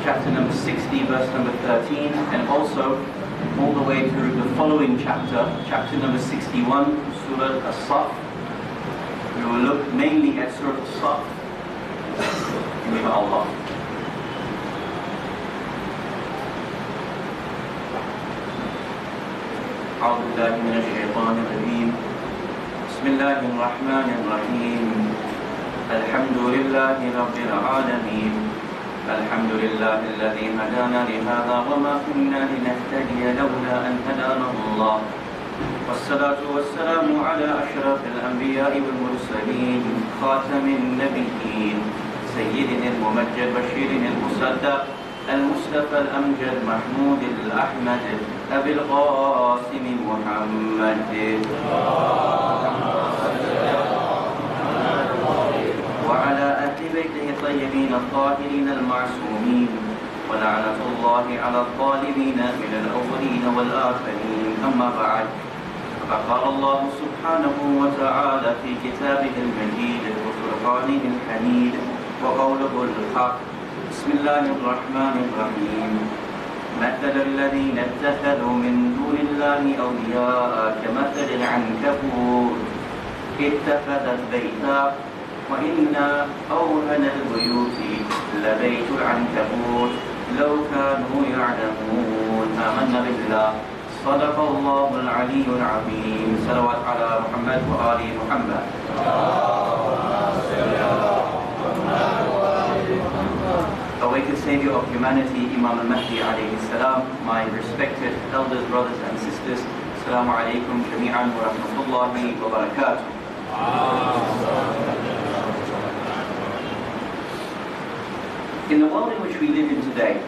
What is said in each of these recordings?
chapter number 60, verse number 13, and also all the way through the following chapter, chapter number 61, Surah As-Saf. We will look mainly at Surah As-Saf, inshaAllah. أعوذ بالله من الشيطان الرجيم. بسم الله الرحمن الرحيم. الحمد لله رب العالمين. الحمد لله الذي هدانا لهذا وما كنا لنهتدي لولا أن هدانا الله. والصلاة والسلام على أشرف الأنبياء والمرسلين خاتم النبيين سيدنا الممجد بشير المصدق المصطفى الأمجد محمود الأحمد أبي القاسم محمد وعلى أهل بيته الطيبين الطاهرين المعصومين ولعنة الله على الظالمين من الأولين والآخرين. أما بعد، فقال الله سبحانه وتعالى في كتابه المجيد وفرقانه الحميد وقوله الحق. بسم الله الرحمن الرحيم. مثل الذين اتخذوا من دون الله أولياء كمثل العنكبوت اتخذت بيتا وإن أوهن البيوت لبيت العنكبوت لو كانوا يعلمون. آمنا بالله. صدق الله العلي العظيم. صلوات على محمد وآل محمد. Awaited Savior of humanity, Imam al-Mahdi alayhi salam, my respected elders, brothers and sisters, Assalamu alaikum jami'an wa rahmatullahi wa barakatuh. In the world in which we live in today,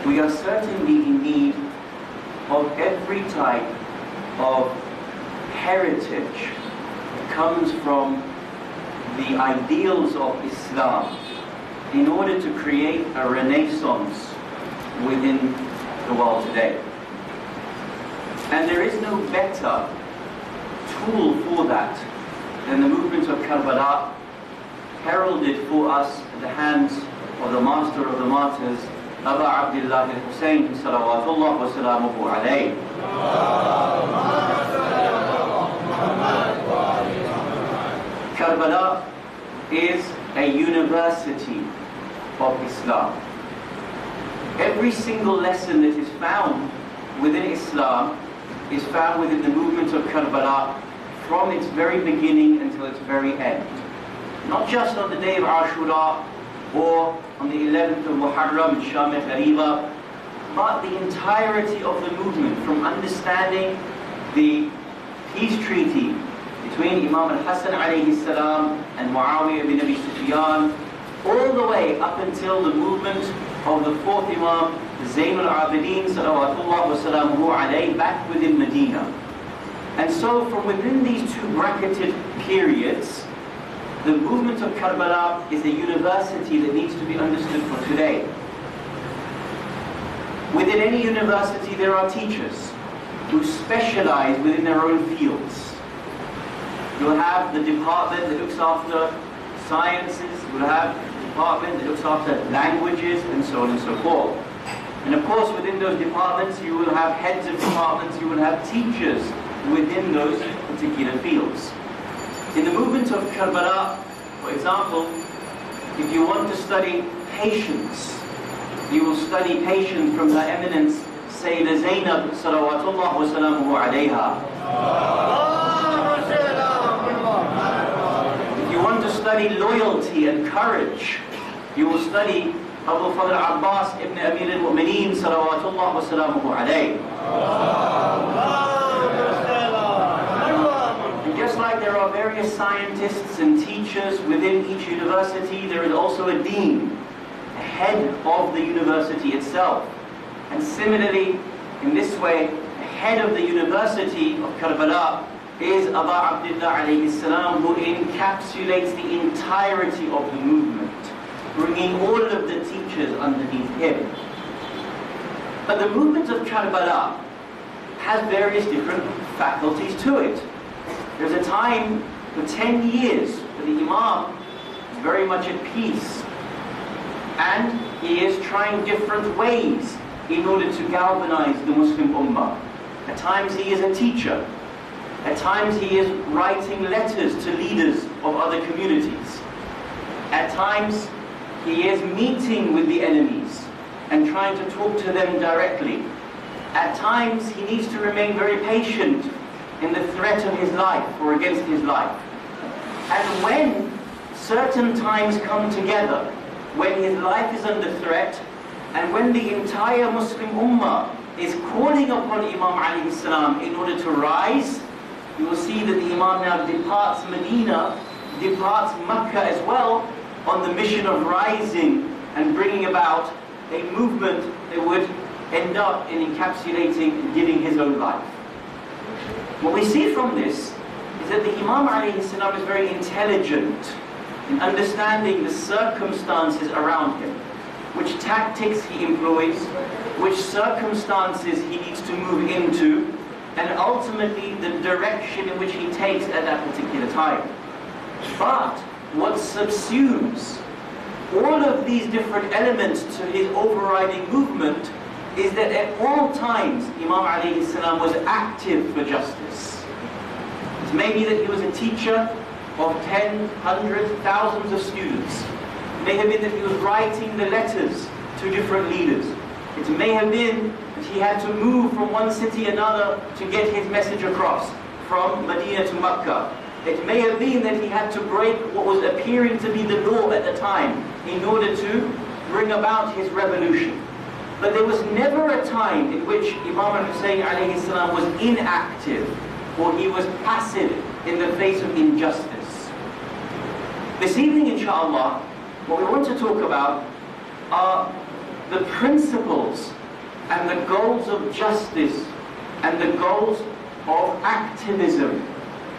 we are certainly in need of every type of heritage that comes from the ideals of Islam in order to create a renaissance within the world today. And there is no better tool for that than the movement of Karbala, heralded for us at the hands of the master of the martyrs, Abu Abdullah al-Hussein, salawatullah wa salamuhu alayhi. Karbala is a university of Islam. Every single lesson that is found within Islam is found within the movement of Karbala from its very beginning until its very end. Not just on the day of Ashura or on the 11th of Muharram, Sham al-Ghariba, but the entirety of the movement, from understanding the peace treaty between Imam al-Hassan alayhi salam and Muawiyah bin Abi Sufyan, all the way up until the movement of the fourth Imam, Zayn al-Abidin, salawatullah wa salamuhu alayhi, back within Medina. And so from within these two bracketed periods, the movement of Karbala is a university that needs to be understood for today. Within any university there are teachers who specialize within their own fields. You'll have the department that looks after sciences, you'll have the department that looks after languages, and so on and so forth. And of course within those departments you will have heads of departments, you will have teachers within those particular fields. In the movement of Karbala, for example, if you want to study patience, you will study patience from Her Eminence Sayyidah Zainab, salawatullah wa salamuhu alayha. If you want to study loyalty and courage, you will study Abu Fadl Abbas ibn Amir al-Mu'mineen, salawatullah wa salamuhu alayhi. Just like there are various scientists and teachers within each university, there is also a dean, a head of the university itself. And similarly, in this way, the head of the university of Karbala is Abu Abdullah alayhi salam, who encapsulates the entirety of the movement, bringing all of the teachers underneath him. But the movement of Karbala has various different faculties to it. There's a time for 10 years where the Imam is very much at peace. And he is trying different ways in order to galvanize the Muslim Ummah. At times he is a teacher. At times he is writing letters to leaders of other communities. At times he is meeting with the enemies and trying to talk to them directly. At times he needs to remain very patient in the threat of his life or against his life. And when certain times come together, when his life is under threat, and when the entire Muslim Ummah is calling upon Imam alayhi salam in order to rise, you will see that the Imam now departs Medina, departs Mecca as well, on the mission of rising and bringing about a movement that would end up in encapsulating and giving his own life. What we see from this is that the Imam alayhi salam is very intelligent in understanding the circumstances around him, which tactics he employs, which circumstances he needs to move into, and ultimately the direction in which he takes at that particular time. But what subsumes all of these different elements to his overriding movement is that at all times Imam alayhi salam was active for justice. It may be that he was a teacher of 10, hundreds, thousands of students. It may have been that he was writing the letters to different leaders. It may have been that he had to move from one city to another to get his message across, from Medina to Mecca. It may have been that he had to break what was appearing to be the law at the time in order to bring about his revolution. But there was never a time in which Imam Hussein alayhi salam was inactive or he was passive in the face of injustice. This evening, inshallah, what we want to talk about are the principles and the goals of justice and the goals of activism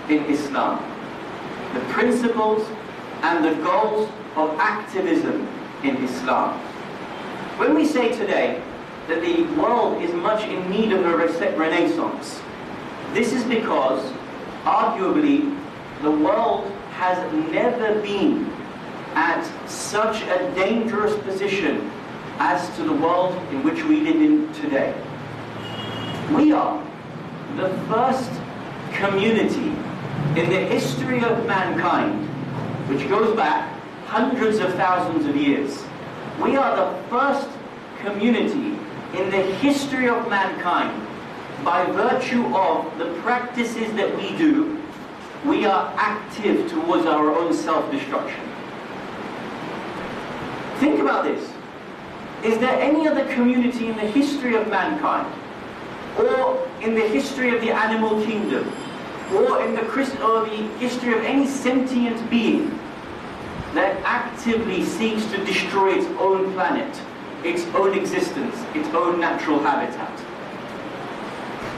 in Islam. The principles and the goals of activism in Islam. When we say today that the world is much in need of a renaissance, this is because, arguably, the world has never been at such a dangerous position as to the world in which we live in today. We are the first community in the history of mankind, which goes back hundreds of thousands of years. We are the first community in the history of mankind, by virtue of the practices that we do, we are active towards our own self-destruction. Think about this. Is there any other community in the history of mankind, or in the history of the animal kingdom, or in the history of any sentient being that actively seeks to destroy its own planet, its own existence, its own natural habitat?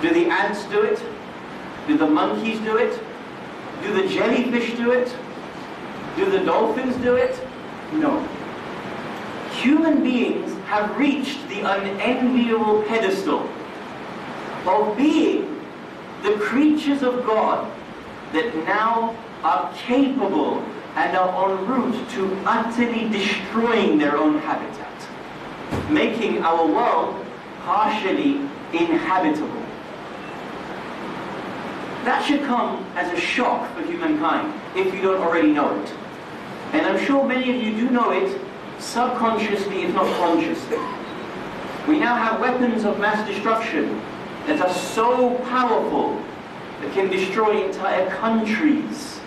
Do the ants do it? Do the monkeys do it? Do the jellyfish do it? Do the dolphins do it? No. Human beings have reached the unenviable pedestal of being the creatures of God that now are capable and are en route to utterly destroying their own habitat, making our world partially inhabitable. That should come as a shock for humankind if you don't already know it. And I'm sure many of you do know it subconsciously, if not consciously. We now have weapons of mass destruction that are so powerful that can destroy entire countries.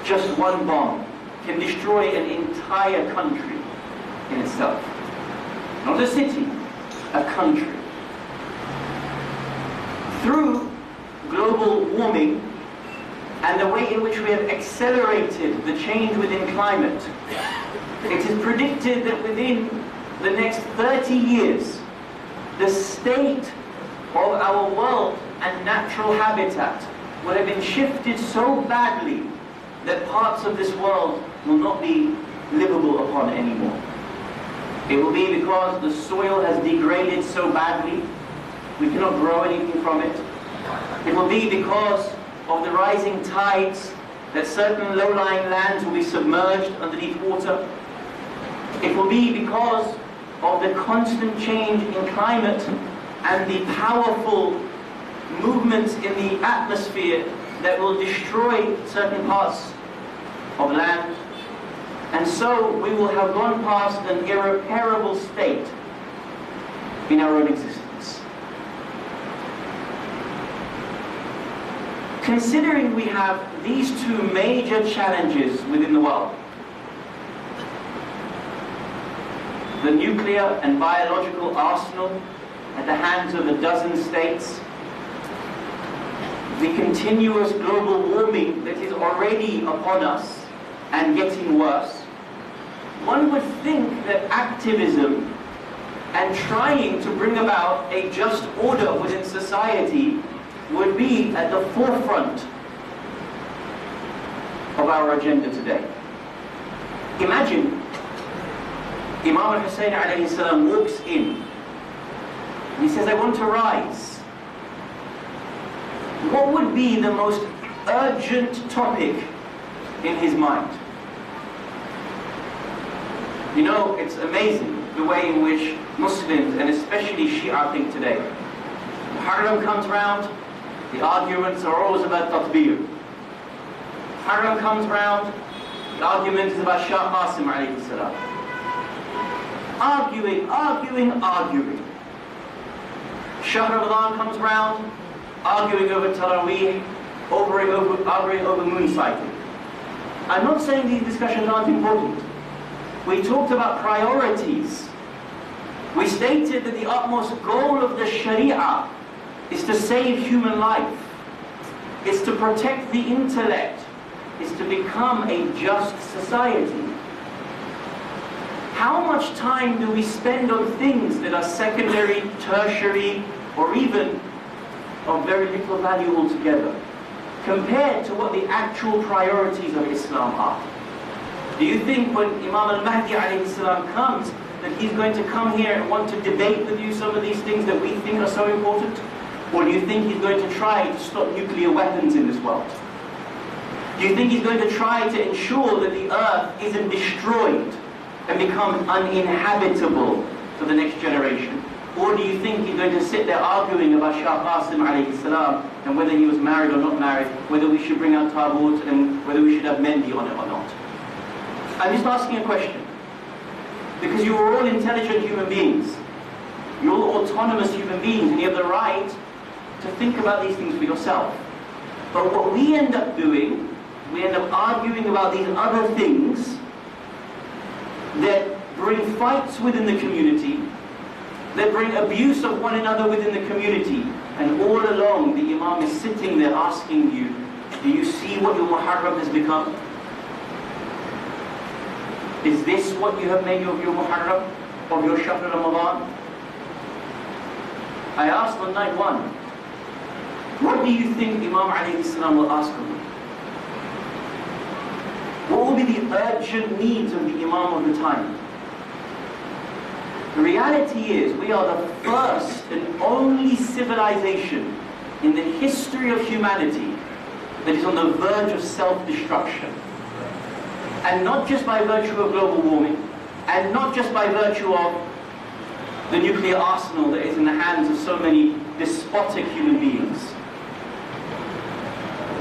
Just one bomb can destroy an entire country in itself. Not a city, a country. Through global warming and the way in which we have accelerated the change within climate, it is predicted that within the next 30 years, the state of our world and natural habitat will have been shifted so badly that parts of this world will not be livable upon anymore. It will be because the soil has degraded so badly, we cannot grow anything from it. It will be because of the rising tides that certain low-lying lands will be submerged underneath water. It will be because of the constant change in climate and the powerful movements in the atmosphere that will destroy certain parts of land. And so we will have gone past an irreparable state in our own existence. Considering we have these two major challenges within the world, the nuclear and biological arsenal at the hands of a dozen states, the continuous global warming that is already upon us and getting worse, one would think that activism and trying to bring about a just order within society would be at the forefront of our agenda today. Imagine Imam al-Hussein alayhi salam walks in and he says, I want to rise. What would be the most urgent topic in his mind? You know, it's amazing the way in which Muslims, and especially Shia, think today. Muharram comes round, the arguments are always about tatbir. Muharram comes round, the argument is about Shaykh Qasim alayhi salam. Arguing. Shahr Ramadan comes round, arguing over Taraweeh, arguing over moon sighting. I'm not saying these discussions aren't important. We talked about priorities. We stated that the utmost goal of the Sharia is to save human life, is to protect the intellect, is to become a just society. How much time do we spend on things that are secondary, tertiary, or even of very little value altogether, compared to what the actual priorities of Islam are? Do you think when Imam al-Mahdi alayhi salam comes, that he's going to come here and want to debate with you some of these things that we think are so important? Or do you think he's going to try to stop nuclear weapons in this world? Do you think he's going to try to ensure that the earth isn't destroyed and become uninhabitable for the next generation? Or do you think he's going to sit there arguing about Shaykh Qasim alayhi salam and whether he was married or not married, whether we should bring out tabut and whether we should have Mendi on it or not? I'm just asking a question. Because you are all intelligent human beings. You're all autonomous human beings and you have the right to think about these things for yourself. But what we end up doing, we end up arguing about these other things that bring fights within the community, that bring abuse of one another within the community. And all along the Imam is sitting there asking you, do you see what your Muharram has become? Is this what you have made of your Muharram, of your Shahr Ramadan? I asked on night one, what do you think Imam alayhi salam will ask of me? What will be the urgent needs of the Imam of the time? The reality is, we are the first and only civilization in the history of humanity that is on the verge of self-destruction. And not just by virtue of global warming, and not just by virtue of the nuclear arsenal that is in the hands of so many despotic human beings.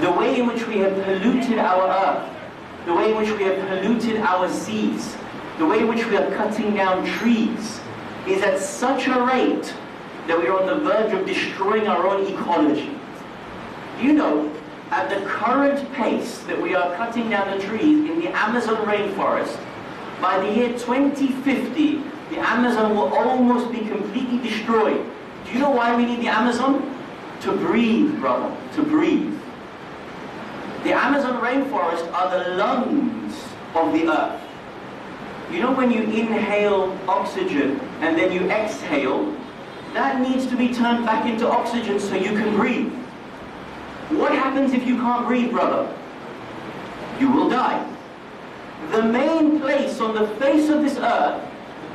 The way in which we have polluted our earth, the way in which we have polluted our seas, the way in which we are cutting down trees, is at such a rate that we are on the verge of destroying our own ecology. You know, at the current pace that we are cutting down the trees in the Amazon rainforest, by the year 2050, the Amazon will almost be completely destroyed. Do you know why we need the Amazon? To breathe, brother, to breathe. The Amazon rainforest are the lungs of the earth. You know when you inhale oxygen and then you exhale, that needs to be turned back into oxygen so you can breathe. What happens if you can't breathe, brother? You will die. The main place on the face of this earth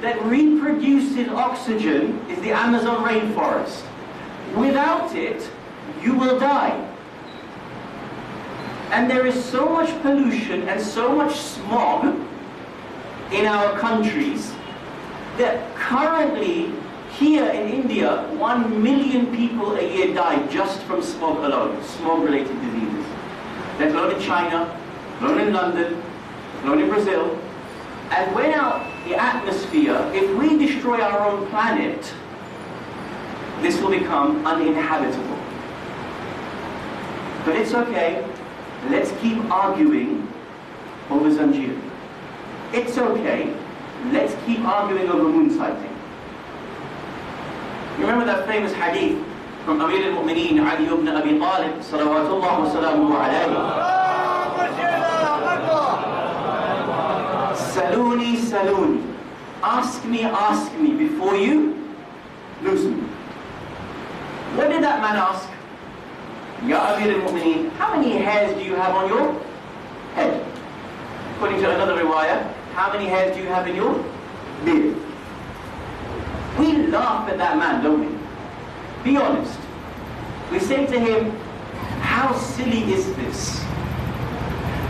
that reproduces oxygen is the Amazon rainforest. Without it, you will die. And there is so much pollution and so much smog in our countries that currently here in India, 1 million people a year die just from smog alone, smog-related diseases. Let alone in China, alone in London, alone in Brazil. And when the atmosphere, if we destroy our own planet, this will become uninhabitable. But it's okay, let's keep arguing over Zanjir. It's okay, let's keep arguing over moon sighting. You remember that famous hadith from Amir al-Mu'mineen Ali ibn Abi Talib salawatullah wa salamuhu alayhi. Saluni, saluni. Ask me before you lose me. What did that man ask? Ya Amir al-Mu'mineen, how many hairs do you have on your head? According to another riwayah, how many hairs do you have in your beard? We laugh at that man, don't we? Be honest. We say to him, how silly is this?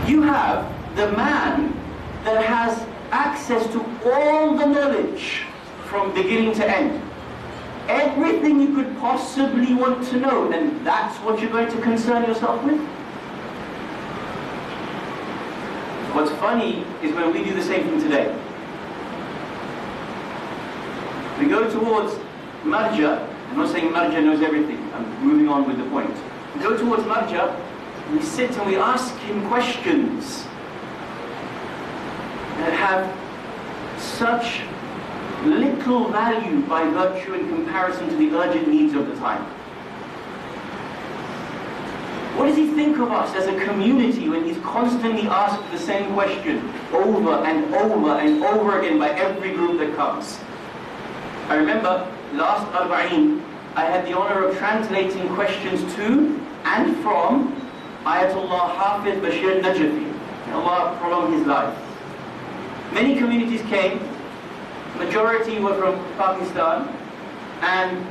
You have the man that has access to all the knowledge from beginning to end. Everything you could possibly want to know, and that's what you're going to concern yourself with? What's funny is when we do the same thing today. We go towards Marja. I'm not saying Marja knows everything. I'm moving on with the point. We go towards Marja, we sit and we ask him questions that have such little value by virtue in comparison to the urgent needs of the time. What does he think of us as a community when he's constantly asked the same question over and over and over again by every group that comes? I remember last Arba'een, I had the honor of translating questions to and from Ayatollah Hafiz Bashir Najafi. Allah prolong his life. Many communities came, majority were from Pakistan, and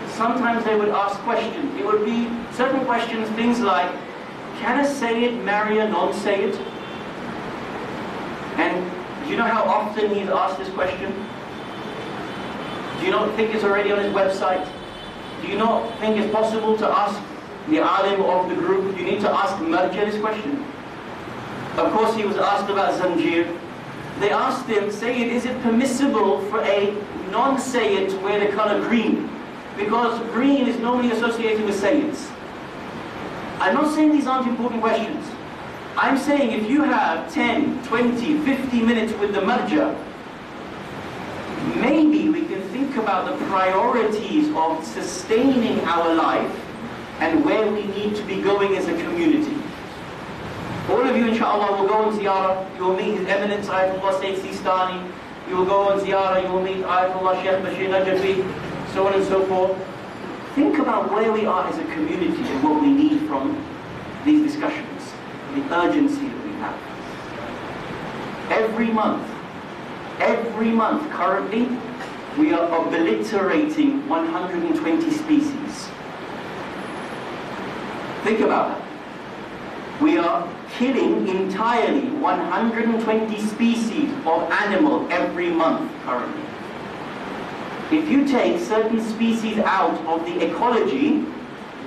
sometimes they would ask questions. It would be certain questions, things like, can a Sayyid marry a non-Sayyid? And do you know how often he's asked this question? Do you not think it's already on his website? Do you not think it's possible to ask the alim of the group? You need to ask Marja this question. Of course he was asked about Zanjir. They asked him, Sayyid, is it permissible for a non-Sayyid to wear the color green? Because green is normally associated with Sayyids. I'm not saying these aren't important questions. I'm saying if you have 10, 20, 50 minutes with the Marja, maybe we can think about the priorities of sustaining our life and where we need to be going as a community. All of you, inshallah, will go on ziyarah. You will meet His Eminence Ayatollah Sayyid Sistani. You will go on ziyarah. You will meet Ayatollah Shaykh Bashir Najafi, so on and so forth. Think about where we are as a community and what we need from these discussions, the urgency that we have. Every month currently, we are obliterating 120 species. Think about that. We are killing entirely 120 species of animal every month currently. If you take certain species out of the ecology,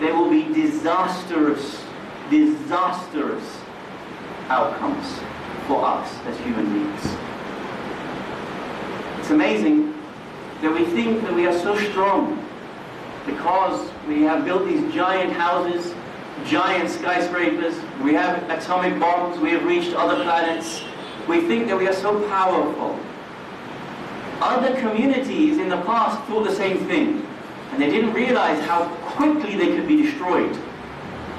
there will be disastrous outcomes for us as human beings. It's amazing that we think that we are so strong because we have built these giant houses, giant skyscrapers, we have atomic bombs, we have reached other planets. We think that we are so powerful. Other communities in the past thought the same thing, and they didn't realize how quickly they could be destroyed.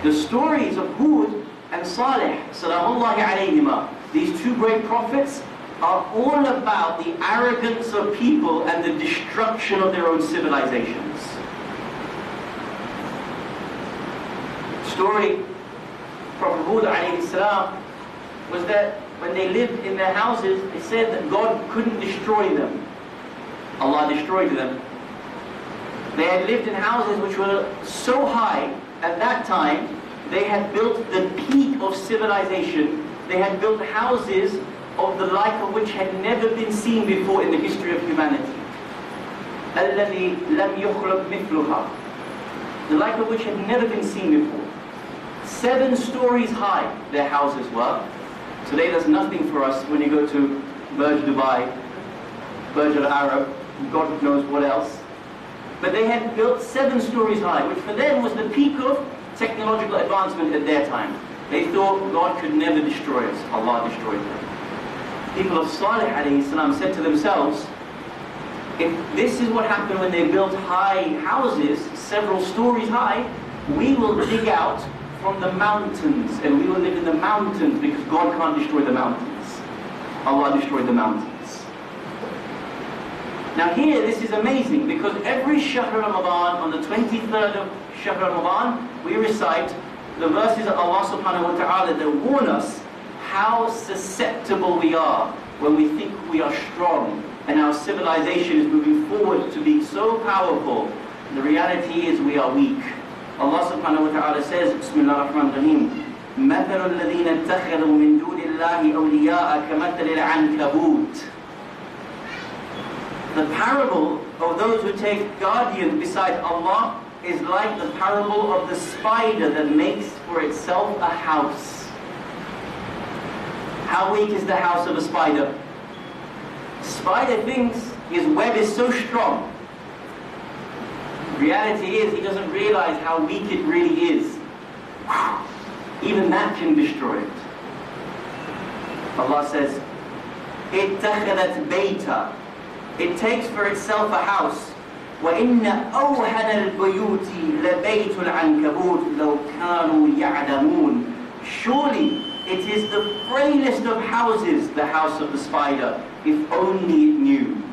The stories of Hud and Salih, salamullahi alayhima, these two great prophets, are all about the arrogance of people and the destruction of their own civilizations. Story, Prophet Hud alayhi salam, was that when they lived in their houses, they said that God couldn't destroy them. Allah destroyed them. They had lived in houses which were so high at that time, they had built the peak of civilization. They had built houses of the like of which had never been seen before in the history of humanity. الَّذِي لَمْ يُخْلَقْ مِثْلُهَا, the like of which had never been seen before. 7 stories high their houses were. Today there's nothing for us when you go to Burj Dubai, Burj Al Arab, God knows what else. But they had built 7 stories high, which for them was the peak of technological advancement at their time. They thought God could never destroy us. Allah destroyed them. People of Salih alayhi salam said to themselves, if this is what happened when they built high houses, several stories high, we will dig out from the mountains and we will live in the mountains because God can't destroy the mountains. Allah destroyed the mountains. Now here, this is amazing because every Shahr Ramadan, on the 23rd of Shahr Ramadan, we recite the verses of Allah subhanahu wa ta'ala that warn us how susceptible we are when we think we are strong and our civilization is moving forward to be so powerful. The reality is we are weak. Allah subhanahu wa ta'ala says, Bismillah ar-Rahman ar-Rahim, مَثَلُ الَّذِينَ اتَّخَذُوا مِن دُونِ اللَّهِ أَوْلِيَاءَ كَمَثَلِ الْعَنكَبُوتِ. The parable of those who take guardians beside Allah is like the parable of the spider that makes for itself a house. How weak is the house of a spider? Spider thinks his web is so strong. Reality is he doesn't realize how weak it really is. Even that can destroy it. Allah says, اتَّخَذَتْ بَيْتًا. It takes for itself a house. وَإِنَّ أَوْهَنَ الْبُيُوتِ لَبَيْتُ الْعَنْكَبُوتِ لَوْ كَانُوا يَعْلَمُونَ. Surely it is the frailest of houses, the house of the spider, if only it knew.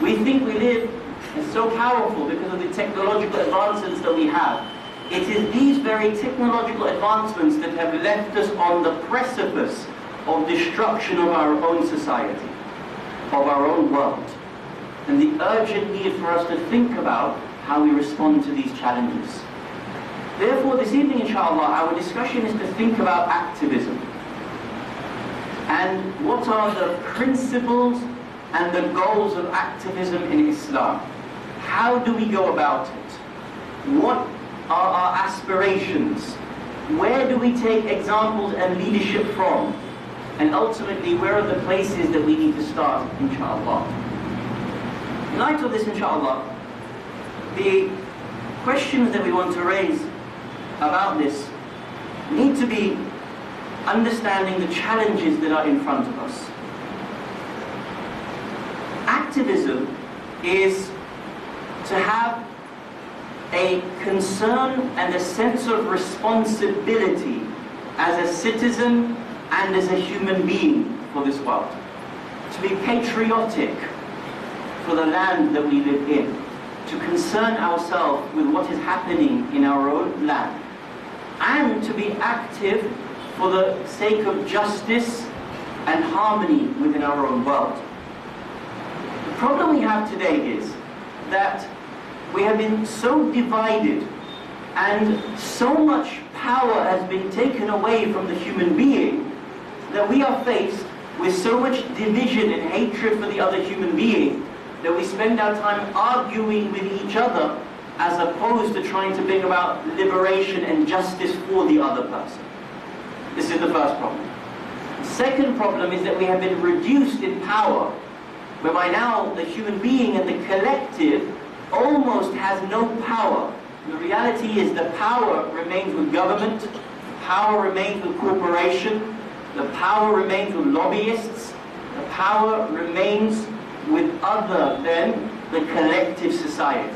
We think we live is so powerful because of the technological advancements that we have. It is these very technological advancements that have left us on the precipice of destruction of our own society, of our own world, and the urgent need for us to think about how we respond to these challenges. Therefore, this evening, inshallah, our discussion is to think about activism and what are the principles and the goals of activism in Islam. How do we go about it? What are our aspirations? Where do we take examples and leadership from? And ultimately, where are the places that we need to start, inshallah? In light of this, inshallah, the questions that we want to raise about this need to be understanding the challenges that are in front of us. Activism is to have a concern and a sense of responsibility as a citizen and as a human being for this world. To be patriotic for the land that we live in. To concern ourselves with what is happening in our own land. And to be active for the sake of justice and harmony within our own world. The problem we have today is that we have been so divided and so much power has been taken away from the human being that we are faced with so much division and hatred for the other human being that we spend our time arguing with each other as opposed to trying to bring about liberation and justice for the other person. This is the first problem. The second problem is that we have been reduced in power, whereby now the human being and the collective almost has no power. The reality is the power remains with government, power remains with corporation, the power remains with lobbyists, the power remains with other than the collective society.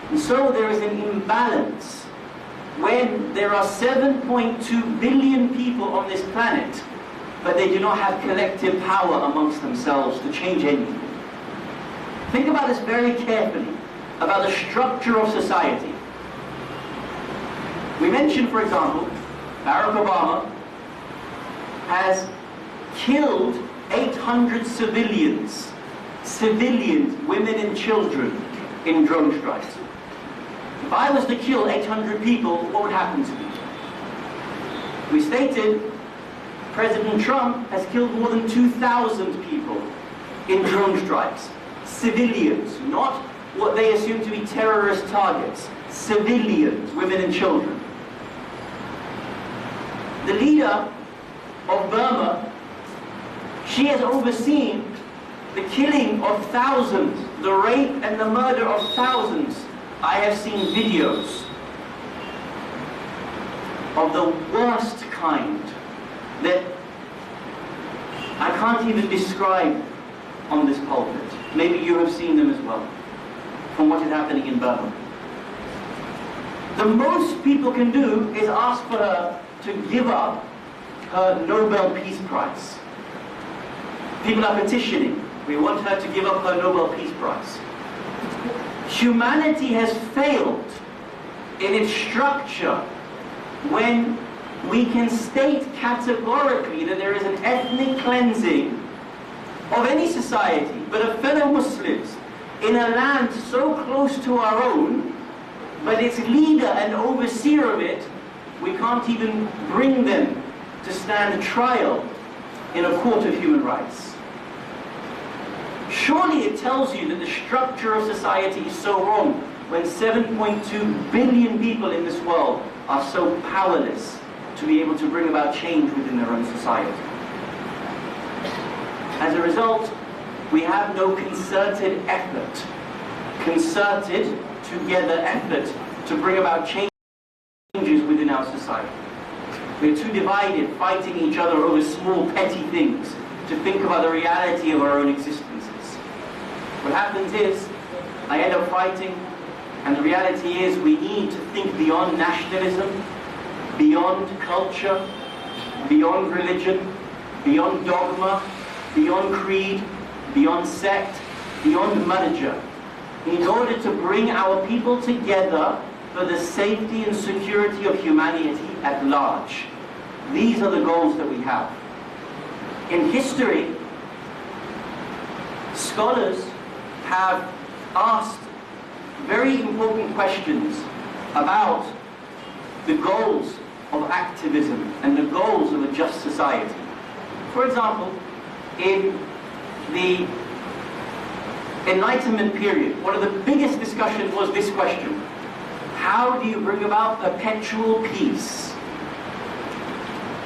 And so there is an imbalance when there are 7.2 billion people on this planet, but they do not have collective power amongst themselves to change anything. Think about this very carefully, about the structure of society. We mentioned, for example, Barack Obama has killed 800 civilians, women and children, in drone strikes. If I was to kill 800 people, what would happen to me? We stated President Trump has killed more than 2,000 people in drone strikes. Civilians, not what they assume to be terrorist targets. Civilians, women and children. The leader of Burma, she has overseen the killing of thousands, the rape and the murder of thousands. I have seen videos of the worst kind that I can't even describe on this pulpit. Maybe you have seen them as well, from what is happening in Burma. The most people can do is ask for her to give up her Nobel Peace Prize. People are petitioning. We want her to give up her Nobel Peace Prize. Humanity has failed in its structure when we can state categorically that there is an ethnic cleansing of any society, but of fellow Muslims, in a land so close to our own, but its leader and overseer of it, we can't even bring them to stand trial in a court of human rights. Surely it tells you that the structure of society is so wrong when 7.2 billion people in this world are so powerless to be able to bring about change within their own society. As a result, we have no concerted effort, concerted together effort to bring about changes within our society. We're too divided, fighting each other over small, petty things, to think about the reality of our own existences. What happens is, I end up fighting, and the reality is we need to think beyond nationalism, beyond culture, beyond religion, beyond dogma, beyond creed, beyond sect, beyond madhab, in order to bring our people together for the safety and security of humanity at large. These are the goals that we have. In history, scholars have asked very important questions about the goals of activism and the goals of a just society. For example, in the Enlightenment period, one of the biggest discussions was this question: how do you bring about perpetual peace?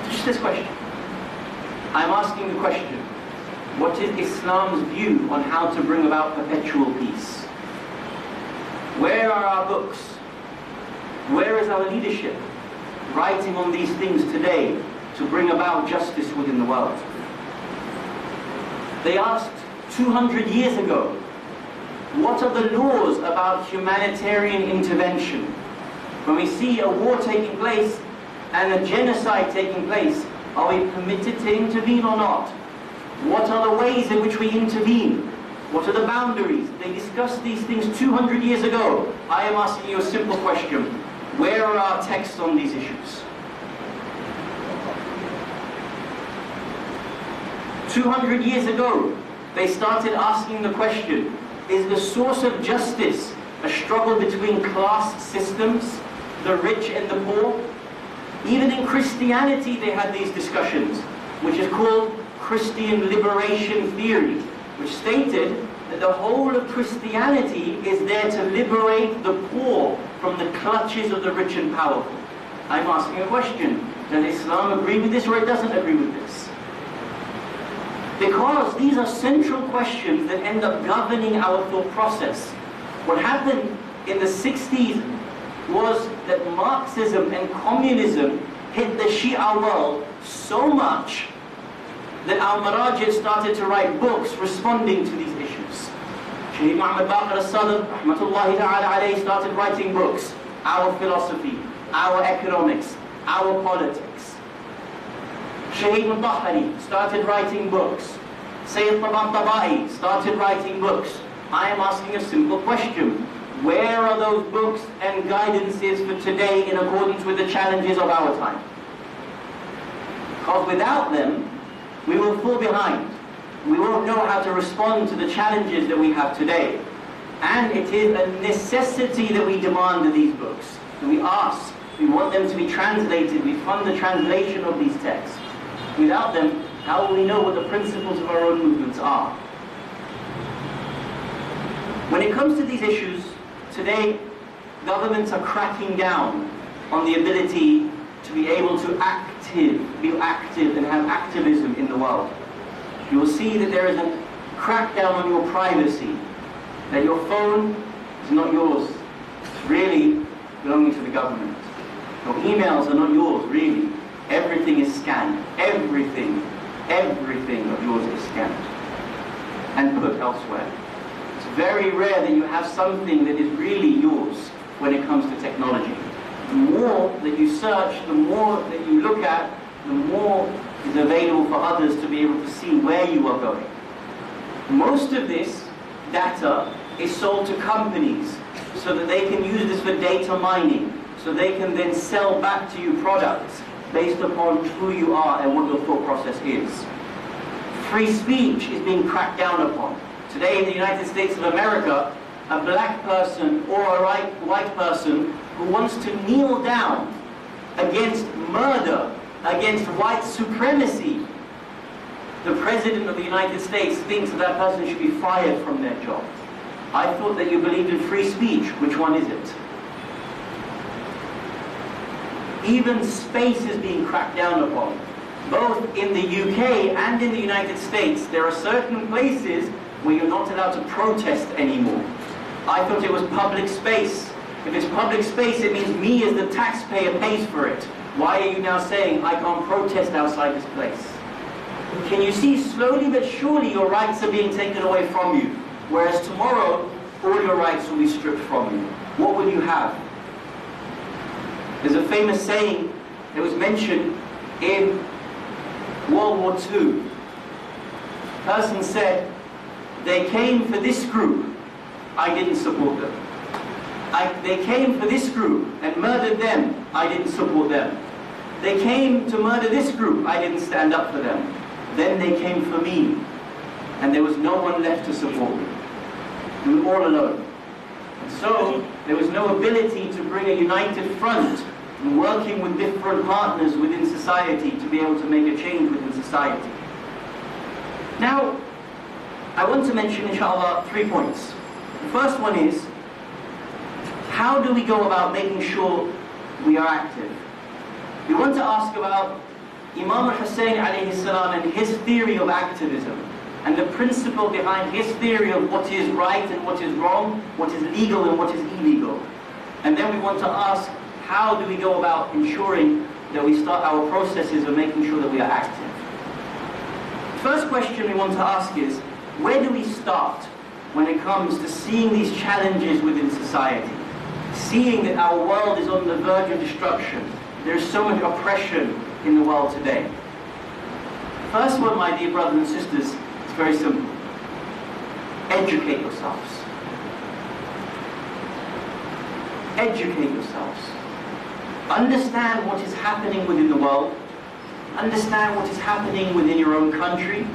Just this question. I'm asking the question, what is Islam's view on how to bring about perpetual peace? Where are our books? Where is our leadership writing on these things today to bring about justice within the world? They asked 200 years ago, what are the laws about humanitarian intervention? When we see a war taking place and a genocide taking place, are we permitted to intervene or not? What are the ways in which we intervene? What are the boundaries? They discussed these things 200 years ago. I am asking you a simple question. Where are our texts on these issues? 200 years ago, they started asking the question, is the source of justice a struggle between class systems, the rich and the poor? Even in Christianity they had these discussions, which is called Christian liberation theory, which stated that the whole of Christianity is there to liberate the poor from the clutches of the rich and powerful. I'm asking a question, does Islam agree with this or it doesn't agree with this? Because these are central questions that end up governing our thought process. What happened in the 60s was that Marxism and communism hit the Shia world so much that our Marajid started to write books responding to these issues. Shaykh Muhammad Baqir al-Sadr, rahmatullahi ta'ala alayhi, started writing books. Our philosophy, our economics, our politics. Shaykh al-Tahari started writing books. Sayyid Taban Tabai started writing books. I am asking a simple question. Where are those books and guidances for today in accordance with the challenges of our time? Because without them, we will fall behind. We won't know how to respond to the challenges that we have today. And it is a necessity that we demand these books. And we ask, we want them to be translated, we fund the translation of these texts. Without them, how will we know what the principles of our own movements are? When it comes to these issues, today, governments are cracking down on the ability to be able to be active and have activism in the world. You will see that there is a crackdown on your privacy, that your phone is not yours, it's really belonging to the government. Your emails are not yours, really. Everything is scanned. Everything of yours is scanned and put elsewhere. It's very rare that you have something that is really yours when it comes to technology. The more that you search, the more that you look at, the more is available for others to be able to see where you are going. Most of this data is sold to companies so that they can use this for data mining, so they can then sell back to you products based upon who you are and what your thought process is. Free speech is being cracked down upon. Today in the United States of America, a black person or a white person who wants to kneel down against murder, against white supremacy, the President of the United States thinks that person should be fired from their job. I thought that you believed in free speech. Which one is it? Even space is being cracked down upon. Both in the UK and in the United States, there are certain places where you're not allowed to protest anymore. I thought it was public space. If it's public space, it means me as the taxpayer pays for it. Why are you now saying I can't protest outside this place? Can you see slowly but surely your rights are being taken away from you, whereas tomorrow all your rights will be stripped from you? What will you have? There's a famous saying that was mentioned in World War II. A person said, they came for this group, I didn't support them. They came for this group and murdered them, I didn't support them. They came to murder this group, I didn't stand up for them. Then they came for me, and there was no one left to support me. We were all alone. And so, there was no ability to bring a united front and working with different partners within society to be able to make a change within society. Now, I want to mention, inshallah, 3 points. The first one is, how do we go about making sure we are active? We want to ask about Imam Hussein alayhi salam and his theory of activism, and the principle behind his theory of what is right and what is wrong, what is legal and what is illegal. And then we want to ask, how do we go about ensuring that we start our processes of making sure that we are active? First question we want to ask is, where do we start when it comes to seeing these challenges within society? Seeing that our world is on the verge of destruction. There is so much oppression in the world today. First one, my dear brothers and sisters, is very simple. Educate yourselves. Educate yourselves. Understand what is happening within the world. Understand what is happening within your own country.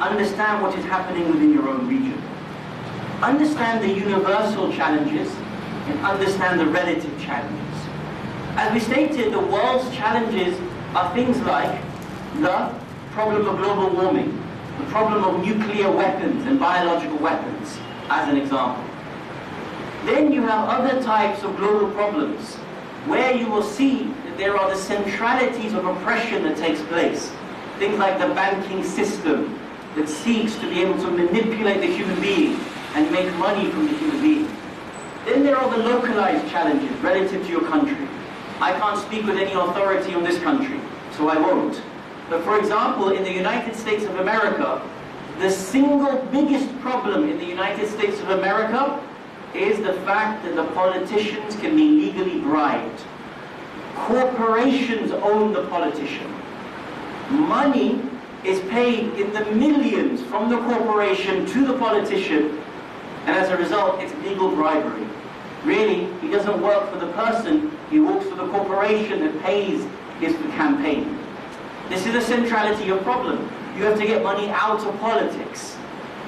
Understand what is happening within your own region. Understand the universal challenges and understand the relative challenges. As we stated, the world's challenges are things like the problem of global warming, the problem of nuclear weapons and biological weapons, as an example. Then you have other types of global problems, where you will see that there are the centralities of oppression that takes place. Things like the banking system that seeks to be able to manipulate the human being and make money from the human being. Then there are the localized challenges relative to your country. I can't speak with any authority on this country, so I won't. But for example, in the United States of America, the single biggest problem in the United States of America is the fact that the politicians can be legally bribed. Corporations own the politician. Money is paid in the millions from the corporation to the politician, and as a result, it's legal bribery. Really, he doesn't work for the person, he works for the corporation that pays his campaign. This is the centrality of problem. You have to get money out of politics.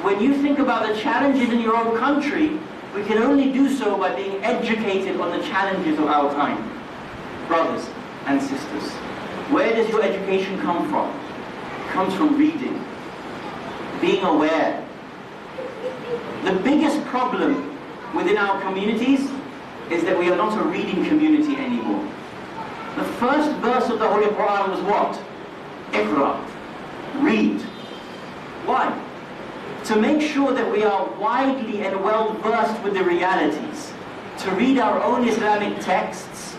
When you think about the challenges in your own country, we can only do so by being educated on the challenges of our time. Brothers and sisters, where does your education come from? comes from reading, being aware. The biggest problem within our communities is that we are not a reading community anymore. The first verse of the Holy Quran was what? Iqra. Read. Why? To make sure that we are widely and well versed with the realities. To read our own Islamic texts,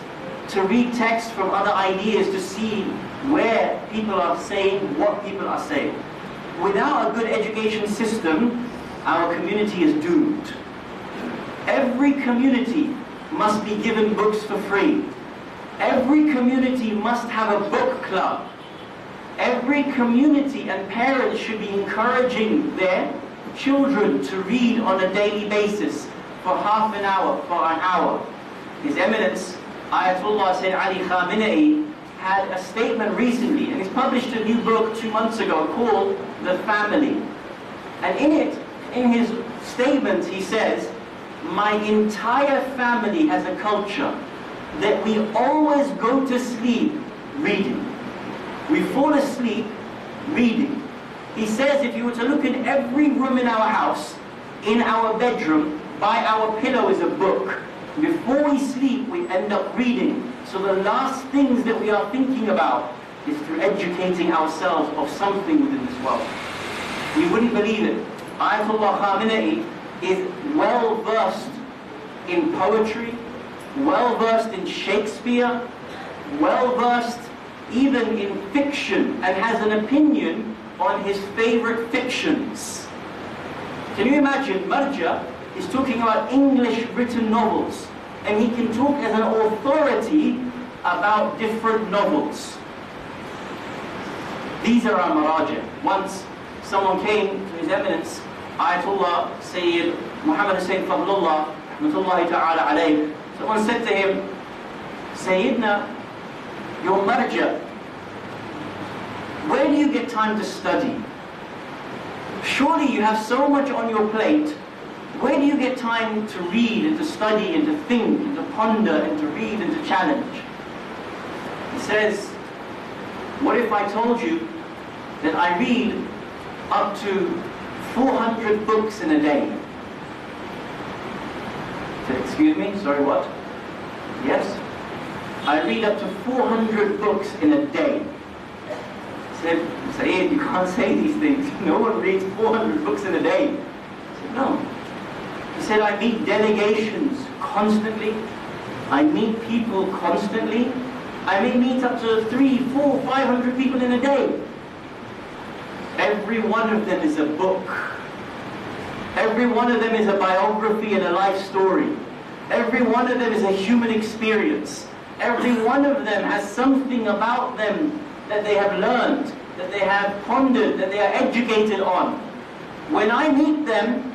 to read texts from other ideas, to see where people are saying, what people are saying. Without a good education system, our community is doomed. Every community must be given books for free. Every community must have a book club. Every community and parents should be encouraging their children to read on a daily basis for half an hour, for an hour. His Eminence, Ayatollah Sayyid Ali Khamenei, had a statement recently, and he's published a new book 2 months ago called The Family. And in it, in his statement, he says, my entire family has a culture that we always go to sleep reading. We fall asleep reading. He says if you were to look in every room in our house, in our bedroom, by our pillow is a book. Before we sleep, we end up reading. So the last things that we are thinking about is through educating ourselves of something within this world. You wouldn't believe it. Ayatollah Khamenei is well versed in poetry, well versed in Shakespeare, well versed even in fiction, and has an opinion on his favorite fictions. Can you imagine? Marja is talking about English written novels, and he can talk as an authority about different novels. These are our maraja. Once someone came to His Eminence, Ayatollah Sayyid Muhammad Hussain Fadlullah, rahmatullahi ta'ala alayh, someone said to him, Sayyidna, your marja, where do you get time to study? Surely you have so much on your plate. Where do you get time to read and to study and to think and to ponder and to read and to challenge? He says, what if I told you that I read up to 400 books in a day? He said, excuse me, sorry, what? Yes, I read up to 400 books in a day. He said, Sayyid, you can't say these things. No one reads 400 books in a day. He said, no. He said, I meet delegations constantly. I meet people constantly. I may meet up to 300, 400, 500 people in a day. Every one of them is a book. Every one of them is a biography and a life story. Every one of them is a human experience. Every one of them has something about them that they have learned, that they have pondered, that they are educated on. When I meet them,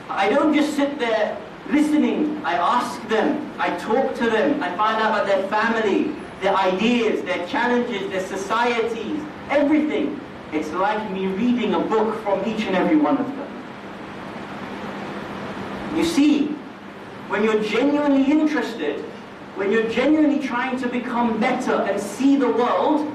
I don't just sit there listening. I ask them, I talk to them, I find out about their family, their ideas, their challenges, their societies, everything. It's like me reading a book from each and every one of them. You see, when you're genuinely interested, when you're genuinely trying to become better and see the world,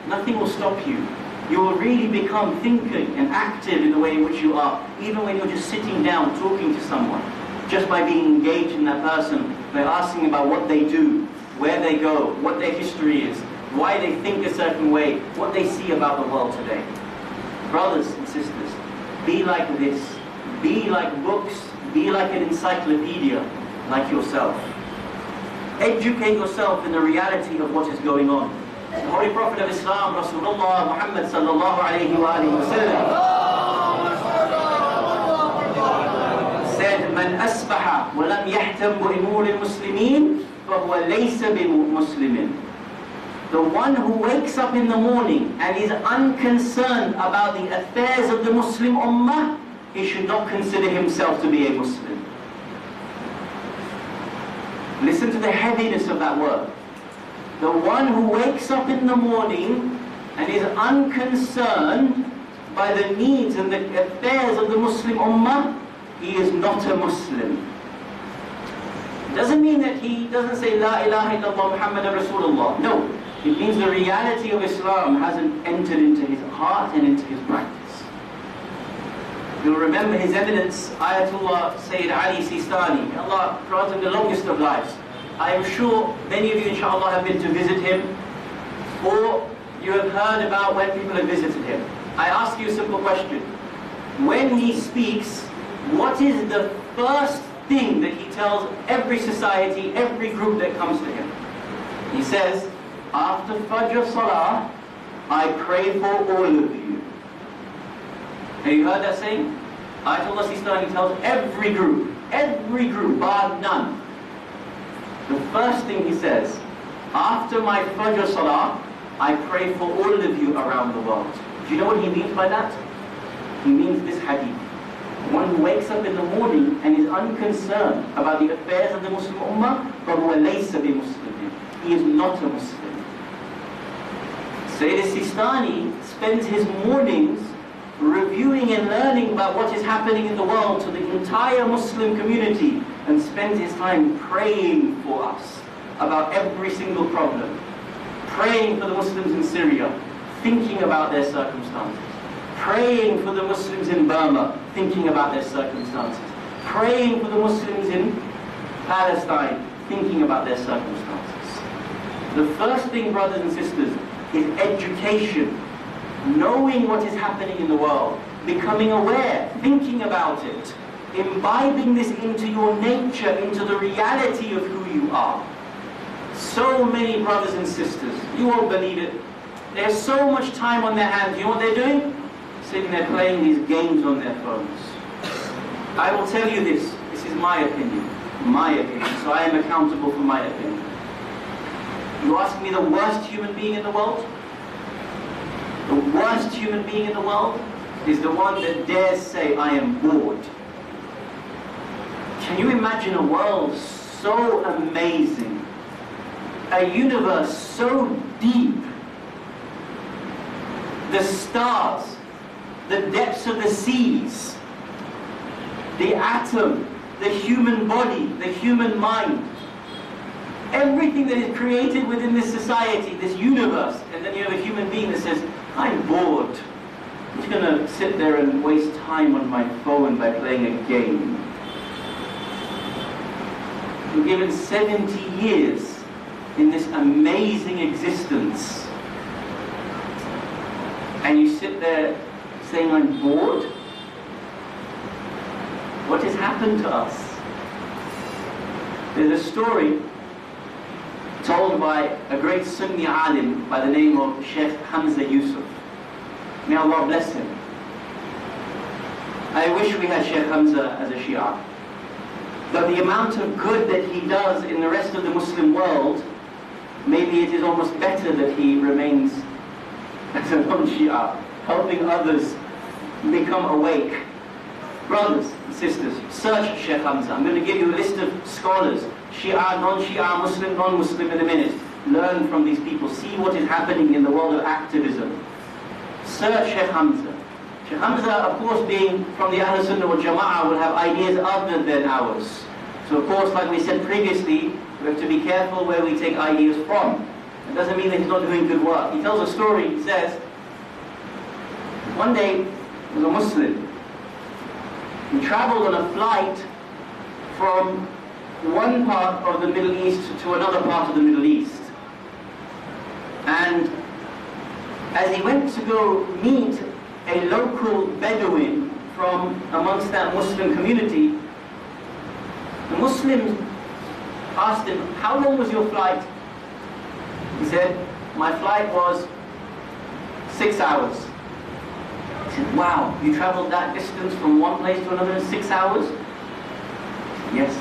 nothing will stop you. You will really become thinking and active in the way in which you are, even when you're just sitting down talking to someone, just by being engaged in that person, by asking about what they do, where they go, what their history is, why they think a certain way, what they see about the world today. Brothers and sisters, be like this. Be like books, be like an encyclopedia, like yourself. Educate yourself in the reality of what is going on. The Holy Prophet of Islam, Rasulullah Muhammad sallallahu alayhi wa said, Man asbaha wa lam yahtam bi umuri al-muslimin fahuwa laysa bi muslimin. The one who wakes up in the morning and is unconcerned about the affairs of the Muslim Ummah, he should not consider himself to be a Muslim. Listen to the heaviness of that word. The one who wakes up in the morning and is unconcerned by the needs and the affairs of the Muslim Ummah, he is not a Muslim. It doesn't mean that he doesn't say La ilaha illallah Muhammadan Rasulullah. No. It means the reality of Islam hasn't entered into his heart and into his practice. You'll remember His Eminence Ayatollah Sayyid Ali Sistani. May Allah grant him the longest of lives. I am sure many of you, inshallah, have been to visit him, or you have heard about when people have visited him. I ask you a simple question. When he speaks, what is the first thing that he tells every society, every group that comes to him? He says, after Fajr Salah, I pray for all of you. Have you heard that saying? Ayatollah Sistani tells every group, bar none. The first thing he says, after my Fajr Salah, I pray for all of you around the world. Do you know what he means by that? He means this hadith. One who wakes up in the morning and is unconcerned about the affairs of the Muslim Ummah, فَهُوَ لَيْسَ بِمُسْلِمٍ. He is not a Muslim. Sayyid Sistani spends his mornings reviewing and learning about what is happening in the world to the entire Muslim community, and spends his time praying for us about every single problem. Praying for the Muslims in Syria, thinking about their circumstances. Praying for the Muslims in Burma, thinking about their circumstances. Praying for the Muslims in Palestine, thinking about their circumstances. The first thing, brothers and sisters, is education. Knowing what is happening in the world, becoming aware, thinking about it, imbibing this into your nature, into the reality of who you are. So many brothers and sisters, you won't believe it, they have so much time on their hands. You know what they're doing? Sitting there playing these games on their phones. I will tell you this is my opinion, so I am accountable for my opinion. You ask me the worst human being in the world? The worst human being in the world is the one that dares say, I am bored. Can you imagine a world so amazing, a universe so deep, the stars, the depths of the seas, the atom, the human body, the human mind, everything that is created within this society, this universe, and then you have a human being that says, I'm bored. I'm just going to sit there and waste time on my phone by playing a game. You're given 70 years in this amazing existence, and you sit there saying, I'm bored? What has happened to us? There's a story told by a great Sunni alim by the name of Shaykh Hamza Yusuf. May Allah bless him. I wish we had Shaykh Hamza as a Shia. But the amount of good that he does in the rest of the Muslim world, maybe it is almost better that he remains as a non-Shia, helping others become awake. Brothers and sisters, search Shaykh Hamza. I'm going to give you a list of scholars, Shia, non-Shia, Muslim, non-Muslim in a minute. Learn from these people. See what is happening in the world of activism. Search Shaykh Hamza. Shaykh Hamza, of course, being from the Ahl Sunnah wal Jama'ah, will have ideas other than ours. So of course, like we said previously, we have to be careful where we take ideas from. It doesn't mean that he's not doing good work. He tells a story, he says, one day, he was a Muslim. He traveled on a flight from one part of the Middle East to another part of the Middle East. And as he went to go meet a local Bedouin from amongst that Muslim community, the Muslims asked him, how long was your flight? He said, my flight was 6 hours. He said, wow, you traveled that distance from one place to another in 6 hours? Yes.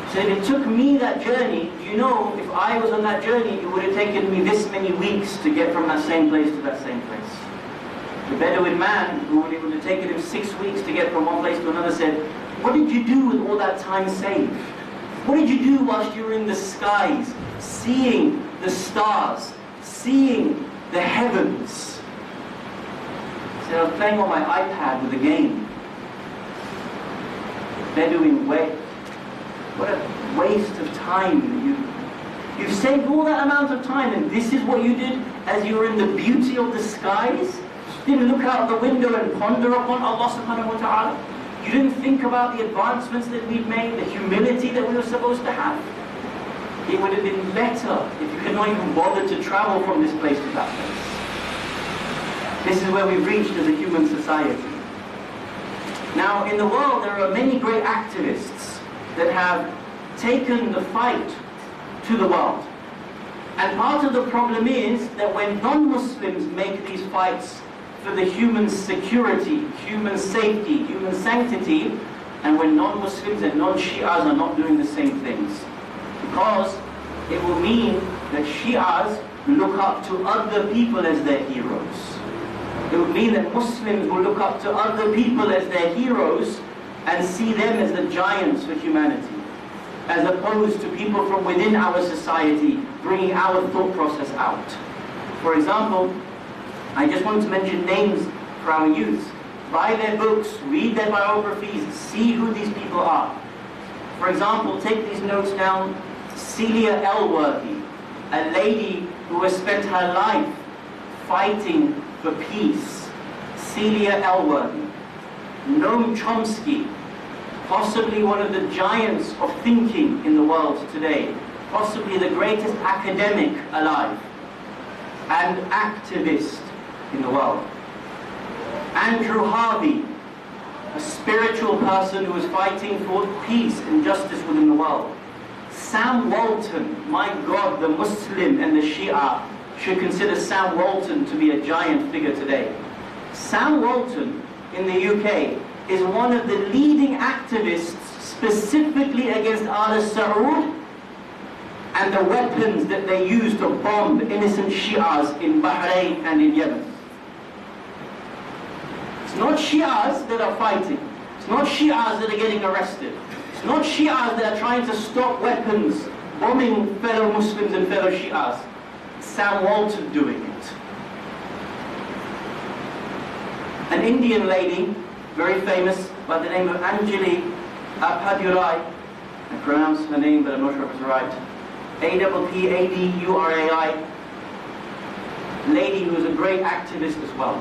He said, it took me that journey. Do you know, if I was on that journey, it would have taken me this many weeks to get from that same place to that same place. The Bedouin man, who it would have taken him 6 weeks to get from one place to another, said, what did you do with all that time saved? What did you do whilst you were in the skies, seeing the stars, seeing the heavens? He said, I was playing on my iPad with a game. Bedouin wept. What a waste of time. You've saved all that amount of time, and this is what you did as you were in the beauty of the skies? You didn't look out the window and ponder upon Allah subhanahu wa ta'ala? You didn't think about the advancements that we've made, the humility that we were supposed to have? It would have been better if you could not even bother to travel from this place to that place. This is where we've reached as a human society. Now, in the world, there are many great activists that have taken the fight to the world. And part of the problem is that when non-Muslims make these fights for the human security, human safety, human sanctity, and when non-Muslims and non-Shi'as are not doing the same things. Because it will mean that Shi'as look up to other people as their heroes. It would mean that Muslims will look up to other people as their heroes and see them as the giants for humanity, as opposed to people from within our society bringing our thought process out. For example, I just want to mention names for our youth. Buy their books, read their biographies, see who these people are. For example, take these notes down. Celia Elworthy, a lady who has spent her life fighting for peace. Celia Elworthy. Noam Chomsky, possibly one of the giants of thinking in the world today, possibly the greatest academic alive and activist in the world. Andrew Harvey, a spiritual person who is fighting for peace and justice within the world. Sam Walton, my God, the Muslim and the Shia should consider Sam Walton to be a giant figure today. Sam Walton in the UK is one of the leading activists specifically against Al Saud and the weapons that they use to bomb innocent Shias in Bahrain and in Yemen. It's not Shias that are fighting. It's not Shias that are getting arrested. It's not Shias that are trying to stop weapons bombing fellow Muslims and fellow Shias. It's Sam Walton doing it. An Indian lady, very famous, by the name of Anjali Appadurai. I pronounce her name, but I'm not sure if it's right. Appadurai. Lady who is a great activist as well.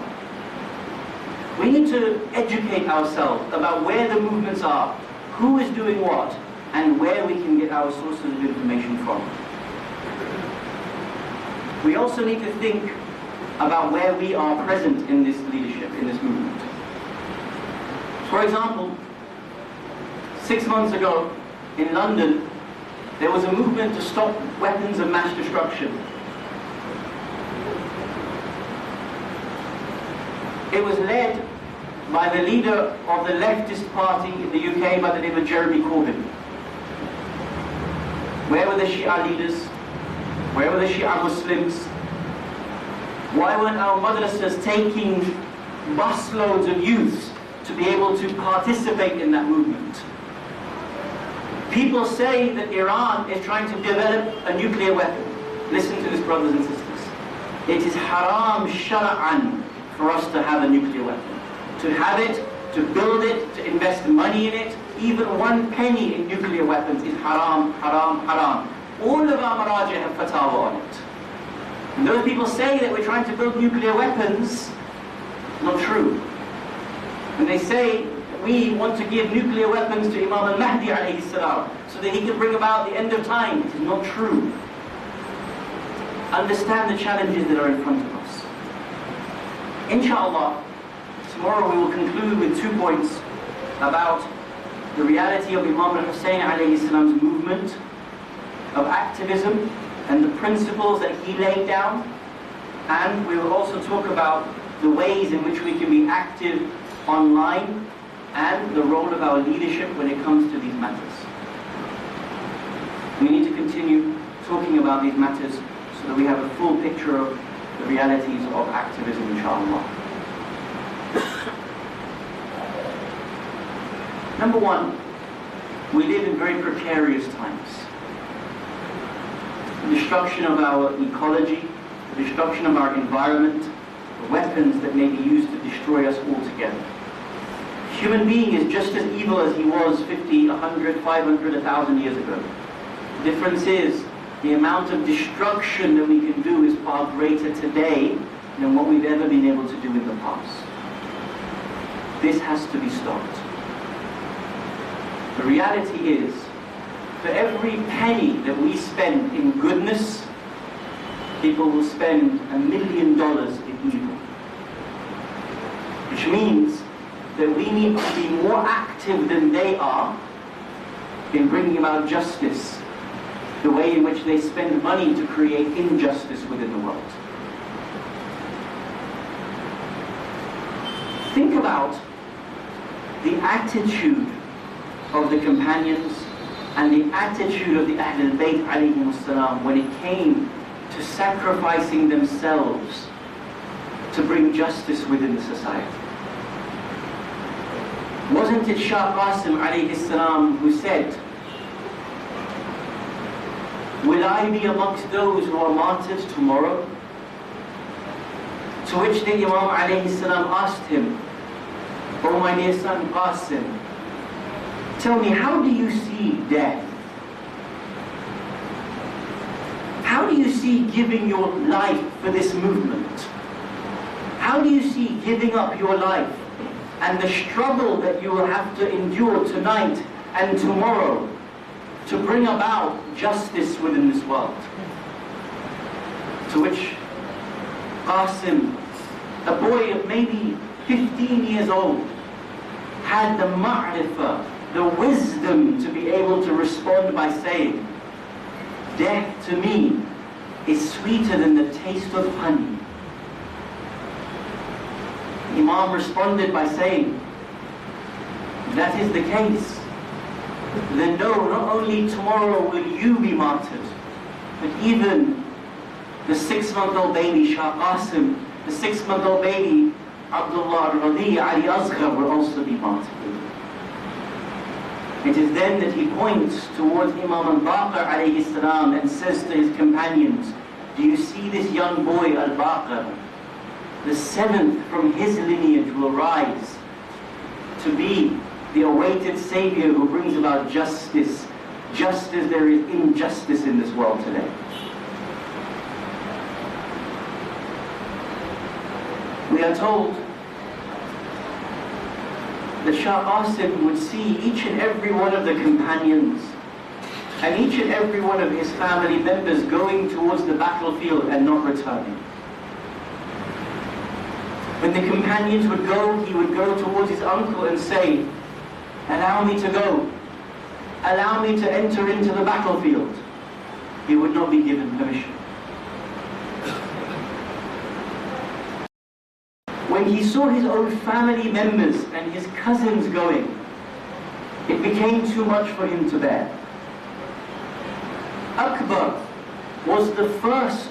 We need to educate ourselves about where the movements are, who is doing what, and where we can get our sources of information from. We also need to think about where we are present in this leadership, in this movement. For example, 6 months ago in London, there was a movement to stop weapons of mass destruction. It was led by the leader of the leftist party in the UK by the name of Jeremy Corbyn. Where were the Shia leaders? Where were the Shia Muslims? Why weren't our madrasas taking busloads of youths to be able to participate in that movement? People say that Iran is trying to develop a nuclear weapon. Listen to this, brothers and sisters. It is haram shara'an for us to have a nuclear weapon. To have it, to build it, to invest money in it, even 1 penny in nuclear weapons is haram, haram, haram. All of our marajih have fatwa on it. And those people say that we're trying to build nuclear weapons, not true. When they say we want to give nuclear weapons to Imam al-Mahdi alayhi salam so that he can bring about the end of time, it is not true. Understand the challenges that are in front of us. Inshallah, tomorrow we will conclude with 2 points about the reality of Imam al-Hussein alayhi salam's movement, of activism, and the principles that he laid down. And we will also talk about the ways in which we can be active online and the role of our leadership when it comes to these matters. We need to continue talking about these matters so that we have a full picture of the realities of activism, inshallah. Number one, we live in very precarious times. The destruction of our ecology, the destruction of our environment, the weapons that may be used to destroy us altogether. Human being is just as evil as he was 50, 100, 500, 1,000 years ago. The difference is the amount of destruction that we can do is far greater today than what we've ever been able to do in the past. This has to be stopped. The reality is, for every penny that we spend in goodness, people will spend $1 million in evil. Which means that we need to be more active than they are in bringing about justice, the way in which they spend money to create injustice within the world. Think about the attitude of the companions and the attitude of the Ahlul Bayt alayhim as-salam when it came to sacrificing themselves to bring justice within the society. Wasn't it Shaykh Qasim alayhi salam who said, "Will I be amongst those who are martyrs tomorrow?" To which the Imam alayhi salam asked him, "Oh my dear son Qasim, tell me, how do you see death? How do you see giving your life for this movement? How do you see giving up your life and the struggle that you will have to endure tonight and tomorrow to bring about justice within this world?" To which Qasim, a boy of maybe 15 years old, had the ma'rifah, the wisdom to be able to respond by saying, "Death to me is sweeter than the taste of honey." Imam responded by saying, "That is the case, then no, not only tomorrow will you be martyred, but even the 6-month-old baby Shaykh Qasim, the 6-month-old baby Abdullah al-Radi Ali Asghar will also be martyred." It is then that he points towards Imam al-Baqir alayhi salam and says to his companions, "Do you see this young boy al-Baqir? The 7th from his lineage will rise to be the awaited Savior who brings about justice, just as there is injustice in this world today." We are told that Shaykh Qasim would see each and every one of the companions and each and every one of his family members going towards the battlefield and not returning. When the companions would go, he would go towards his uncle and say, "Allow me to go. Allow me to enter into the battlefield." He would not be given permission. When he saw his own family members and his cousins going, it became too much for him to bear. Akbar was the first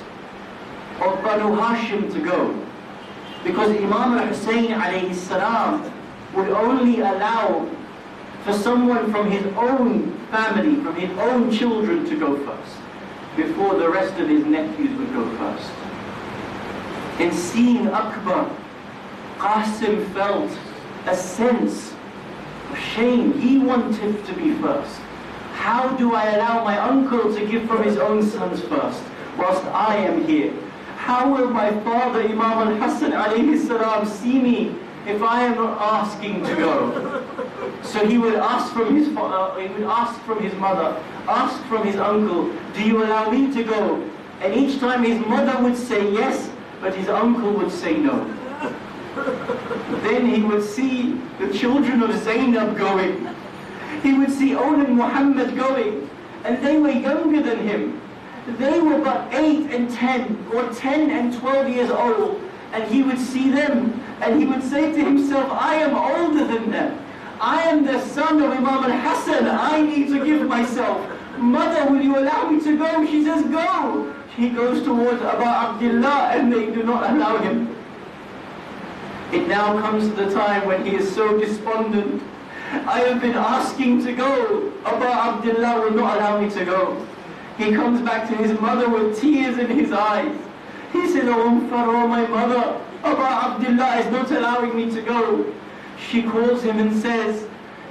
of Banu Hashim to go, because Imam al-Hussein alayhi salam would only allow for someone from his own family, from his own children to go first, before the rest of his nephews would go first. In seeing Akbar, Qasim felt a sense of shame. He wanted to be first. How do I allow my uncle to give from his own sons first, whilst I am here? How will my father Imam al-Hassan alayhi salam see me if I am not asking to go? So he would ask from his father, he would ask from his mother, ask from his uncle, "Do you allow me to go?" And each time his mother would say yes, but his uncle would say no. Then he would see the children of Zainab going. He would see Owen Muhammad going, and they were younger than him. They were but 8 and 10, or 10 and 12 years old, and he would see them, and he would say to himself, "I am older than them. I am the son of Imam al-Hassan. I need to give myself. Mother, will you allow me to go?" She says, "Go." He goes towards Abu Abdullah, and they do not allow him. It now comes to the time when he is so despondent. "I have been asking to go. Abu Abdullah will not allow me to go." He comes back to his mother with tears in his eyes. He said, "Oh my mother, Abu Abdullah is not allowing me to go." She calls him and says,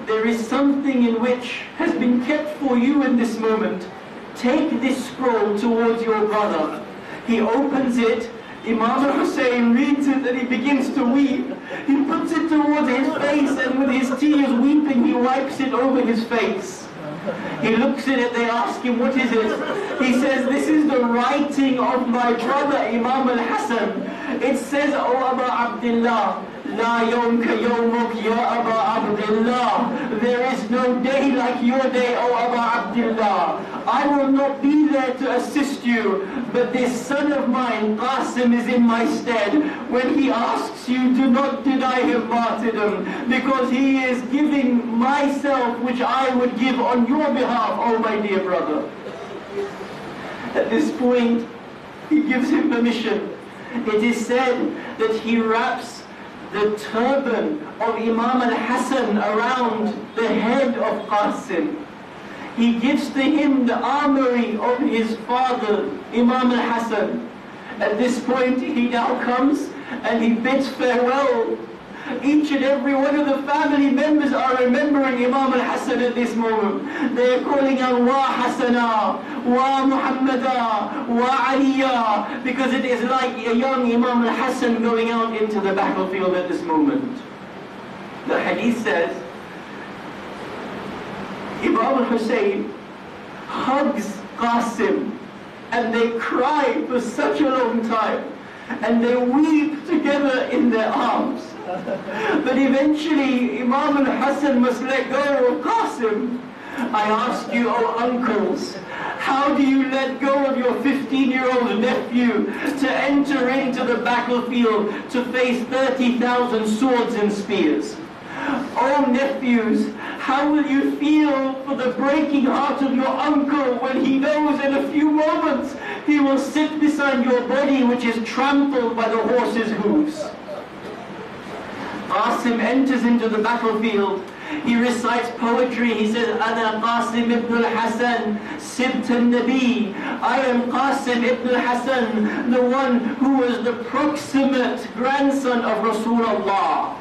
"There is something in which has been kept for you in this moment. take this scroll towards your brother. He opens it, Imam al-Hussein reads it and he begins to weep. He puts it towards his face and with his tears weeping, he wipes it over his face. He looks at it, they ask him, what is it? He says, this is the writing of my brother Imam al-Hasan. It says, O Aba Abdullah, La yawm ka yawmuk ya Aba Abdullah. There is no day like your day, O Aba Abdullah. I will not be there to assist you, but this son of mine, Qasim, is in my stead. When he asks you, do not deny him martyrdom, because he is giving myself, which I would give on your behalf, O my dear brother. At this point, he gives him permission. It is said that he wraps the turban of Imam al-Hasan around the head of Qasim. He gives to him the armory of his father, Imam al-Hasan. At this point, he now comes and he bids farewell. Each and every one of the family members are remembering Imam al-Hasan at this moment. They are calling out, Wa Hasana, Wa Muhammada, Wa Aliya, because it is like a young Imam al-Hasan going out into the battlefield at this moment. The hadith says, Imam al-Hussein hugs Qasim and they cry for such a long time and they weep together in their arms. But eventually Imam al-Hasan must let go of Qasim. I ask you, oh uncles, how do you let go of your 15-year-old nephew to enter into the battlefield to face 30,000 swords and spears? Oh nephews, how will you feel for the breaking heart of your uncle when he knows in a few moments he will sit beside your body which is trampled by the horse's hooves? Qasim enters into the battlefield. He recites poetry. He says, Ana Qasim ibn al-Hasan, Sibt al-Nabi. I am Qasim ibn al-Hasan, the one who was the proximate grandson of Rasulullah.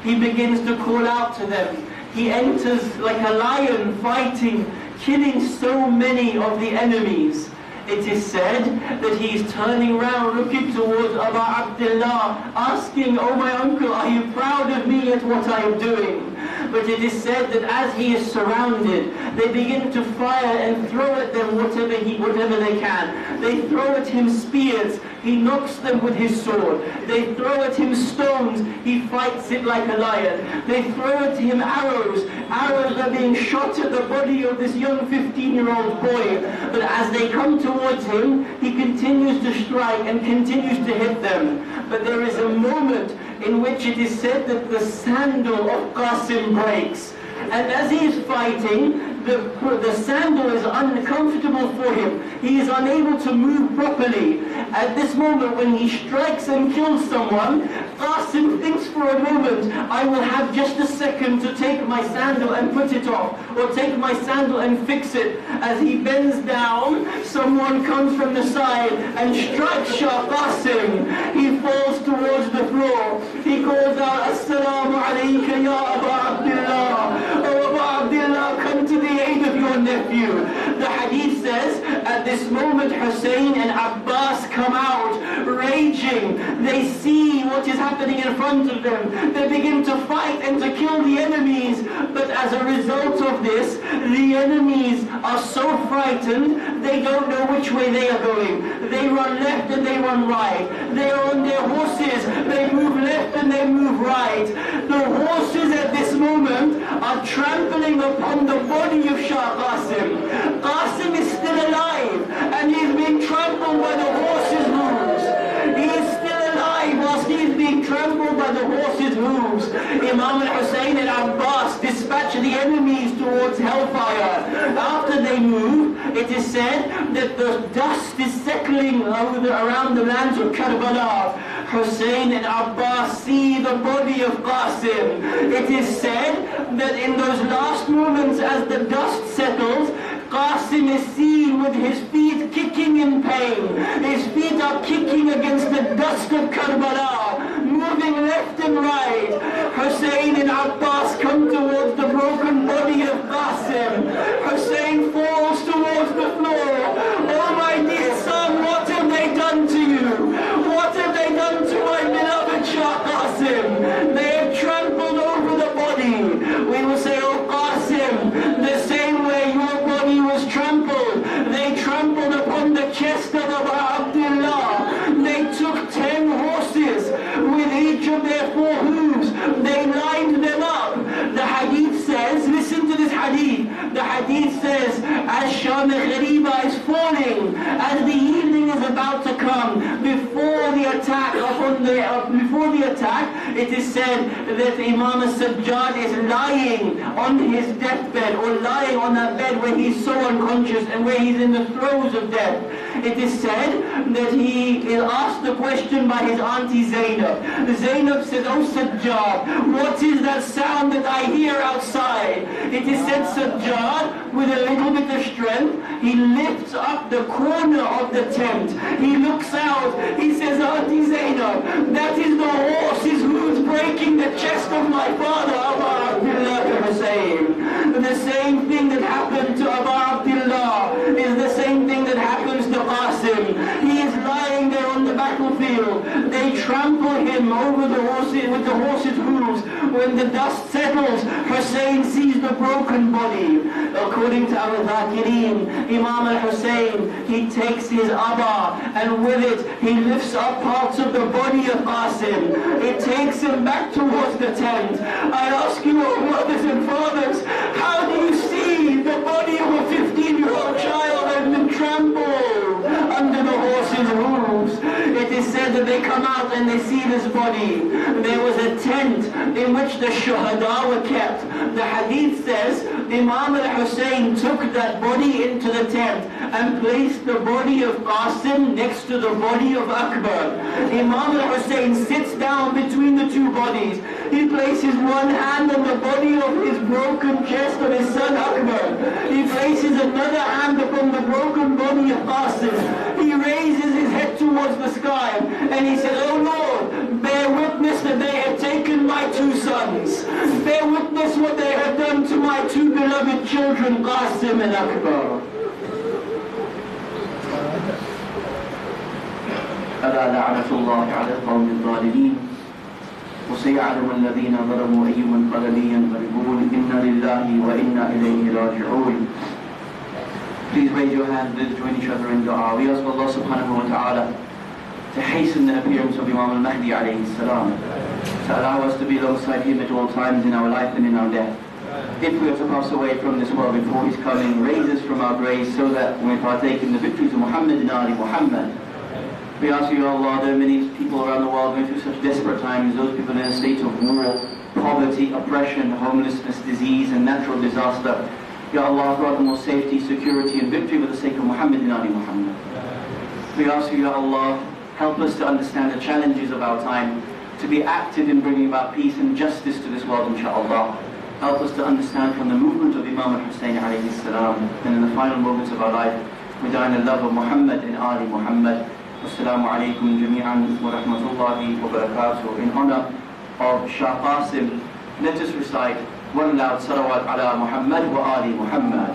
He begins to call out to them. He enters like a lion fighting, killing so many of the enemies. It is said that he is turning round, looking towards Abu Abdullah, asking, oh my uncle, are you proud of me at what I am doing? But it is said that as he is surrounded, they begin to fire and throw at them whatever they can. They throw at him spears, he knocks them with his sword. They throw at him stones, he fights it like a lion. They throw at him arrows. Arrows are being shot at the body of this young 15-year-old boy. But as they come towards him, he continues to strike and continues to hit them. But there is a moment in which it is said that the sandal of Qasim breaks. And as he is fighting, the sandal is uncomfortable for him. He is unable to move properly. At this moment, when he strikes and kills someone, Qasim thinks for a moment, I will have just a second to take my sandal and put it off, or take my sandal and fix it. As he bends down, someone comes from the side and strikes Shah Qasim. He falls towards the floor. He calls out, Assalamu alayka ya Abu Abdullah. Oh Abu Abdullah, come to the aid of your nephew. The hadith says, at this moment Hussein and Abbas come out, raging. They see what is happening in front of them. They begin to fight and to kill the enemies. But as a result of this, the enemies are so frightened, they don't know which way they are going. They run left and they run right. They are on their horses. They move left and they move right. The horses at this moment are trampling upon the body of Shah Qasim. Qasim is still alive and he is being trampled by the horses' hooves. He is still alive whilst he is being trampled by the horses' hooves. Imam al-Hussein and Abbas dispatch the enemies towards hellfire. After they move, it is said that the dust is settling around the lands of Karbala. Hussein and Abbas see the body of Qasim. It is said that in those last moments as the dust settles, Qasim is seen with his feet kicking in pain. His feet are kicking against the dust of Karbala, moving left and right. Hussein and Abbas come towards the broken body of Qasim. Hussein falls towards the floor. come before the attack. Before the attack, it is said that Imam al-Sajjad is lying on his deathbed, or lying on that bed where he's so unconscious and where he's in the throes of death. It is said that he is asked the question by his auntie Zainab. Zainab said, "Oh Sajjad, what is that sound that I hear outside?" It is said Sajjad, with a little bit of strength, he lifts up the corner of the tent. He looks out, he says, "Auntie Zainab, that is the horse's hooves breaking the chest of my father, Abu Abdullah Hussein." The same thing that happened to Abu Abdullah is the same thing that happens to Qasim. He is lying there on the battlefield. They trample him over the horses with the horse's hooves. When the dust settles, Hussein sees the broken body. According to Al-Dhakirin, Imam al-Hussein, he takes his abba, and with it he lifts up parts of the body of Qasim. It takes him back towards the tent. I ask you, oh mothers and fathers, how do you see the body of a 15-year-old child has been trampled under the horse's hooves? It is said that they come out and they see this body. There was a tent in which the shuhada were kept. The hadith says Imam al-Hussein took that body into the tent and placed the body of Qasim next to the body of Akbar. Imam al-Hussein sits down between the two bodies. He places one hand on the body of his broken chest of his son Akbar. He places another hand upon the broken body of Qasim. He raises his head towards the sky and he says, "Oh Lord, bear witness that they have taken my two sons. Bear witness what they have done to my two beloved children, Qasim and Akbar." ألا لعنة الله على القوم الظالمين وسيعلم الذين ظلموا أي منقلب ينقلبون إنا لله وإنا إليه راجعون. Please raise your hands, let's join each other in dua. We ask Allah subhanahu wa ta'ala to hasten the appearance of Imam al-Mahdi alayhi salam, to allow us to be alongside him at all times in our life and in our death. If we are to pass away from this world before his coming, raise us from our graves so that we partake in the victories of Muhammad and Ali Muhammad. We ask you, Allah, there are many people around the world going through such desperate times, those people in a state of war, poverty, oppression, homelessness, disease and natural disaster. Ya Allah, grant them all safety, security and victory for the sake of Muhammad and Ali Muhammad. We ask you, Ya Allah, help us to understand the challenges of our time, to be active in bringing about peace and justice to this world, inshaAllah. Help us to understand from the movement of Imam al-Hussein alayhi salam, and in the final moments of our life, we die in the love of Muhammad and Ali Muhammad. Assalamu alaikum jami'an wa rahmatullahi wa barakatuh. In honor of Shah Qasim, let us recite one loud salawat ala Muhammad wa Ali Muhammad.